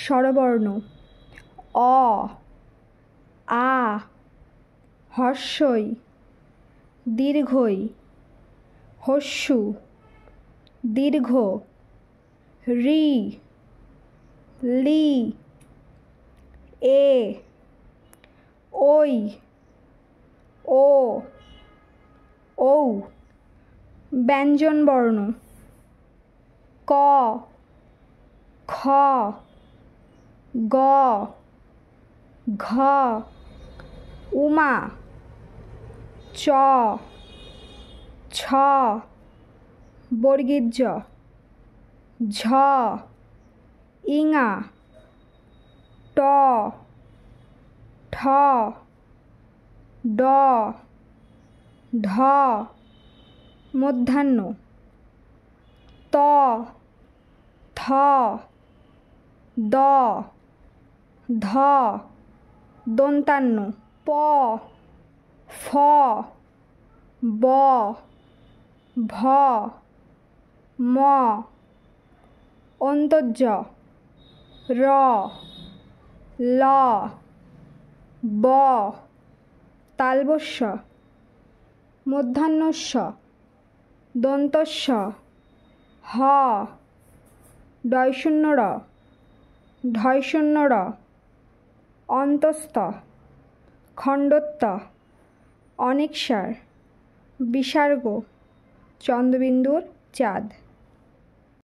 স্বরবর্ণ অ আ হর্ষই দীর্ঘই হস্যু দীর্ঘ রি লি এ ওই ও ঔ ব্যঞ্জনবর্ণ ক খ গ ঘ উমা চ ছ বর্গীয় জ ঝ ইঙা ট ঠ ড ঢ মধ্যাহ্ন ত থ দ ধ দন্তান্ন প ফ ব ভ ম অন্তর্জ র ল ব তালবস্য মধ্যাহ্নস্য দন্তস্য হ ডয়শূন্য র ঢয়শূন্য র অন্তস্থ খণ্ডত্ব অনেকসার বিসর্গ চন্দ্রবিন্দুর চাঁদ।